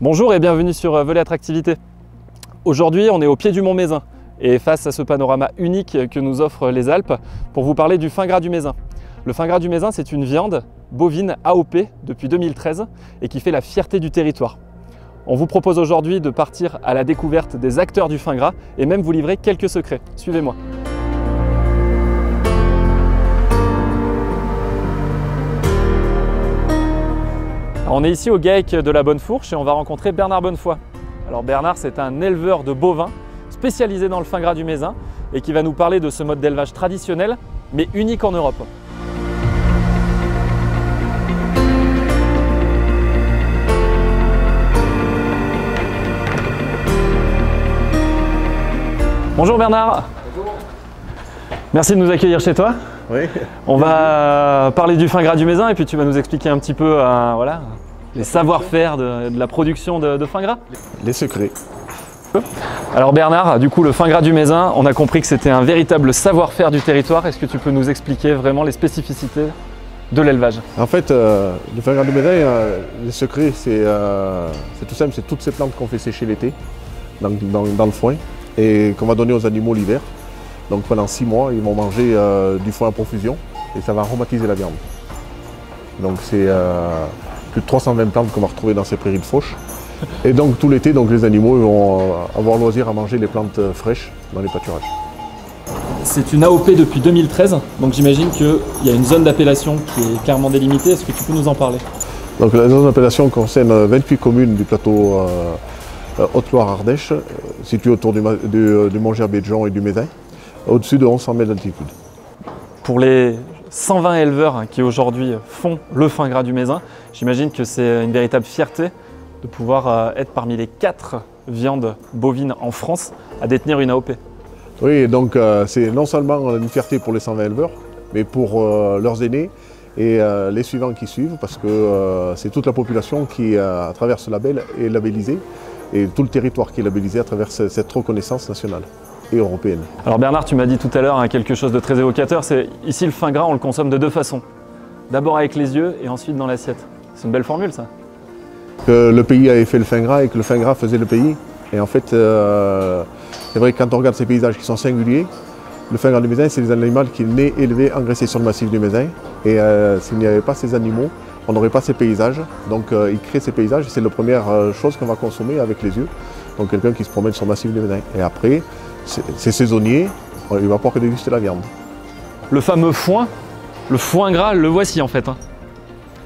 Bonjour et bienvenue sur Volet Attractivité. Aujourd'hui, on est au pied du Mont Mézin et face à ce panorama unique que nous offrent les Alpes pour vous parler du fin gras du Mézin. Le fin gras du Mézin, c'est une viande bovine AOP depuis 2013 et qui fait la fierté du territoire. On vous propose aujourd'hui de partir à la découverte des acteurs du fin gras et même vous livrer quelques secrets. Suivez-moi. On est ici au GAEC de la Bonne Fourche et on va rencontrer Bernard Bonnefoy. Alors Bernard, c'est un éleveur de bovins spécialisé dans le fin gras du Mézin et qui va nous parler de ce mode d'élevage traditionnel mais unique en Europe. Bonjour Bernard. Bonjour. Merci de nous accueillir chez toi. Oui. On va parler du fin gras du Mézin et puis tu vas nous expliquer un petit peu voilà, les savoir-faire de la production de fin gras. Les secrets. Alors Bernard, du coup le fin gras du Mézin, on a compris que c'était un véritable savoir-faire du territoire. Est-ce que tu peux nous expliquer vraiment les spécificités de l'élevage? En fait, le fin gras du Mézin, les secrets, c'est tout simple, c'est toutes ces plantes qu'on fait sécher l'été dans le foin et qu'on va donner aux animaux l'hiver. Donc pendant 6 mois, ils vont manger du foin à profusion et ça va aromatiser la viande. Donc c'est plus de 320 plantes qu'on va retrouver dans ces prairies de fauche. Et donc tout l'été, les animaux vont avoir loisir à manger les plantes fraîches dans les pâturages. C'est une AOP depuis 2013, donc j'imagine qu'il y a une zone d'appellation qui est clairement délimitée. Est-ce que tu peux nous en parler? Donc la zone d'appellation concerne 28 communes du plateau Haute-Loire-Ardèche, situées autour du Mont-Gerbier-de-Jean et du Mézin, au-dessus de 1100 mètres d'altitude. Pour les 120 éleveurs qui aujourd'hui font le fin gras du Mézin, j'imagine que c'est une véritable fierté de pouvoir être parmi les 4 viandes bovines en France à détenir une AOP. Oui, donc c'est non seulement une fierté pour les 120 éleveurs, mais pour leurs aînés et les suivants qui suivent, parce que c'est toute la population qui, à travers ce label, est labellisée, et tout le territoire qui est labellisé à travers cette reconnaissance nationale et européenne. Alors Bernard, tu m'as dit tout à l'heure quelque chose de très évocateur, c'est ici le fin gras on le consomme de 2 façons. D'abord avec les yeux et ensuite dans l'assiette. C'est une belle formule ça. Que le pays avait fait le fin gras et que le fin gras faisait le pays. Et en fait, c'est vrai que quand on regarde ces paysages qui sont singuliers, le fin gras du Mézin, c'est des animaux qui sont nés, élevés, engraissés sur le massif du Mézin. Et s'il n'y avait pas ces animaux, on n'aurait pas ces paysages. Donc ils créent ces paysages et c'est la première chose qu'on va consommer avec les yeux. Donc quelqu'un qui se promène sur le massif du Mézin. Et après, c'est saisonnier, il va pouvoir que déguster la viande. Le fameux foin, le foin gras, le voici en fait.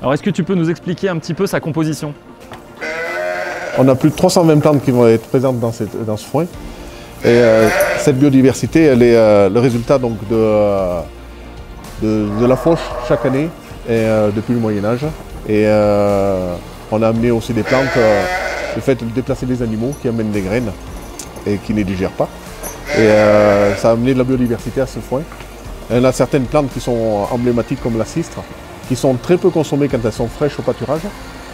Alors est-ce que tu peux nous expliquer un petit peu sa composition? On a plus de 320 plantes qui vont être présentes dans ce foin. Et cette biodiversité, elle est le résultat donc, de la fauche chaque année et, depuis le Moyen-Âge. Et on a amené aussi des plantes, le fait de déplacer des animaux qui amènent des graines et qui ne les digèrent pas. Et ça a amené de la biodiversité à ce foin. Il y en a certaines plantes qui sont emblématiques comme la cistre, qui sont très peu consommées quand elles sont fraîches au pâturage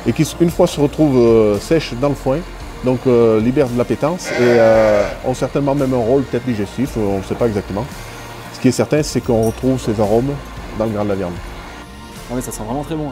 et qui une fois se retrouvent sèches dans le foin, donc libèrent de l'appétence et ont certainement même un rôle peut-être digestif, on ne sait pas exactement. Ce qui est certain, c'est qu'on retrouve ces arômes dans le gras de la viande. Ah oui, ça sent vraiment très bon.